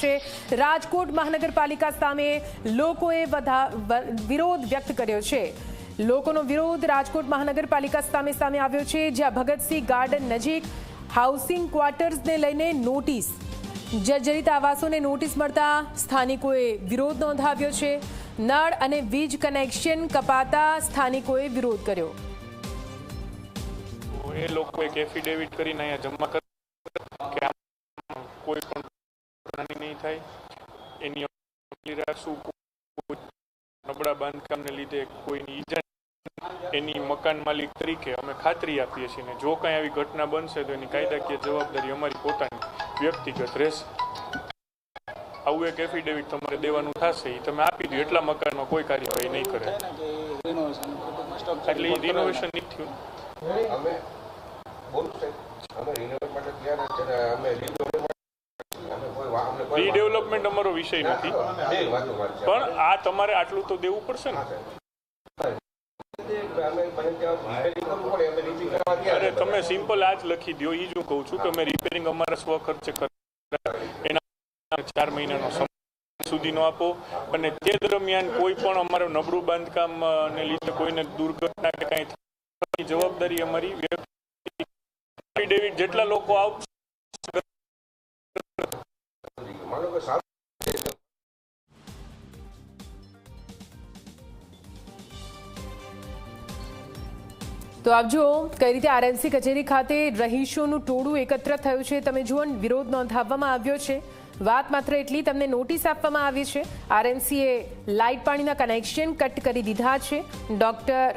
છે। રાજકોટ મહાનગરપાલિકા સામે લોકોએ વિરોધ વ્યક્ત કર્યો છે। લોકોનો વિરોધ રાજકોટ મહાનગરપાલિકા સામે આવ્યો છે, જ્યાં ભગતસિંહ ગાર્ડન નજીક હાઉસિંગ ક્વાર્ટર્સને લઈને નોટિસ, જર્જરિત આવાસોને નોટિસ મળતા સ્થાનિકોએ વિરોધ નોંધાવ્યો છે। નળ અને વીજ કનેક્શન કપાતા સ્થાનિકોએ વિરોધ કર્યો। એ લોકો એક એફિડેવિટ કરીને અહીંયા જમા કરે કે કોઈ પણ પ્રાણી નહીં થાય, એની રાખશું, નબળા બાંધકામને લીધે કોઈની ઈજા, એની મકાન માલિક તરીકે અમે ખાતરી આપીએ છીએ ને જો કંઈ આવી ઘટના બનશે તો એની કાયદાકીય જવાબદારી અમારી પોતાની વ્યક્તિગત રહેશે। આવું એક એફિડેવિટ તમારે દેવાનું થશે, એ તમે આપી દો, એટલા મકાનમાં કોઈ કાર્યવાહી નહીં કરે, એટલે રિનોવેશન નહીં થયું। રીડેવલપમેન્ટ અમારો વિષય નથી, પણ આ તમારે આટલું તો દેવું પડશે ને। અરે તમે સિમ્પલ આ જ લખી દો, એ જ હું કહું છું કે અમે રિપેરિંગ અમારા સ્વ ખર્ચે એના 4 મહિનાનો સમય સુધીનો આપો, અને તે દરમિયાન કોઈ પણ અમારો નબળું બાંધકામ ને લીધે કોઈને દુર્ઘટના કે કાંઈ થવાની જવાબદારી અમારી એફિડેવિટ જેટલા લોકો આવશે। તો આપ જુઓ કઈ રીતે આરએમસી કચેરી ખાતે રહીશોનું ટોળું એકત્ર થયું છે। તમે જુઓ વિરોધ નોંધાવવામાં આવ્યો છે। વાત માત્ર એટલી, તમને નોટિસ આપવામાં આવી છે। આરએમસીએ લાઇટ પાણીના કનેક્શન કટ કરી દીધા છે। ડોક્ટર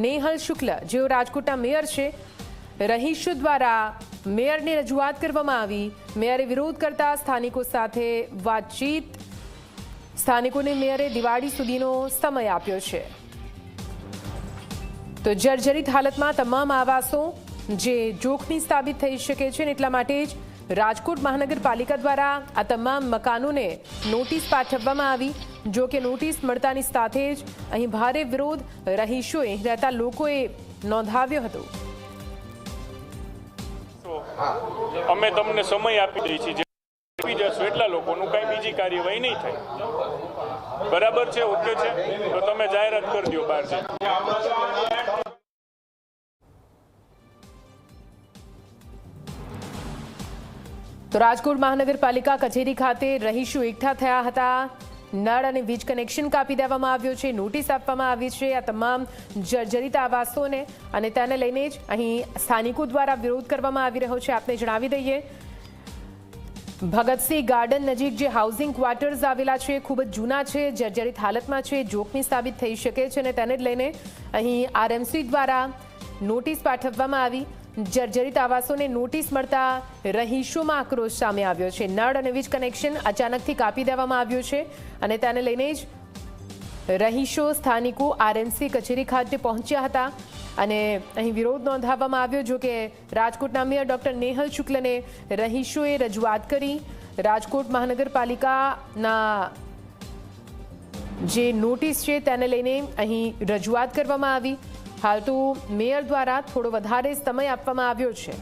નેહલ શુક્લ જેઓ રાજકોટના મેયર છે, રહીશો દ્વારા મેયરને રજૂઆત કરવામાં આવી। મેયરે વિરોધ કરતા સ્થાનિકો સાથે વાતચીત, સ્થાનિકોને મેયરે દિવાળી સુધીનો સમય આપ્યો છે। તો જર્જરિત હાલતમાં તમામ આવાસો જે જોખમી સાબિત થઈ શકે છે, એટલા માટે જ રાજકોટ મહાનગરપાલિકા દ્વારા આ તમામ મકાનોને નોટિસ પાઠવવામાં આવી। જો કે નોટિસ મળતાની સાથે જ અહીં ભારે વિરોધ રહીશોએ રહેતા લોકોએ નોંધાવ્યો હતો। અમે તમને સમય આપી દઈએ છીએ, આપી જશો એટલા લોકોનું કાંઈ બીજી કાર્યવાહી નહીં થાય। બરાબર છે, ઓકે છે, તો તમે જાહેરાત કરી દો બહાર છે। તો રાજકોટ મહાનગરપાલિકા કચેરી ખાતે રહીશો એકઠા થયા હતા। નળ અને વીજ કનેક્શન કાપી દેવામાં આવ્યો છે, નોટિસ આપવામાં આવી છે આ તમામ જર્જરિત આવાસોને, અને તેને લઈને જ અહીં સ્થાનિકો દ્વારા વિરોધ કરવામાં આવી રહ્યો છે। આપને જણાવી દઈએ, ભગતસિંહ ગાર્ડન નજીક જે હાઉસિંગ ક્વાર્ટર્સ આવેલા છે ખૂબ જ જૂના છે, જર્જરિત હાલતમાં છે, જોખમી સાબિત થઈ શકે છે, અને તેને જ લઈને અહીં આરએમસી દ્વારા નોટિસ પાઠવવામાં આવી। જર્જરિત આવાસોને નોટિસ મળતા રહીશોમાં આક્રોશ સામે આવ્યો છે। નળ અને વીજ કનેક્શન અચાનકથી કાપી દેવામાં આવ્યું છે, અને તેને લઈને જ રહીશો સ્થાનિકો આરએમસી કચેરી ખાતે પહોંચ્યા હતા અને અહીં વિરોધ નોંધાવવામાં આવ્યો। જો કે રાજકોટના મેયર ડોક્ટર નેહલ શુક્લને રહીશોએ રજૂઆત કરી। રાજકોટ મહાનગરપાલિકાના જે નોટિસ છે તેને લઈને અહીં રજૂઆત કરવામાં આવી। હાલ તો મેયર દ્વારા થોડો વધારે સમય આપવામાં આવ્યો છે।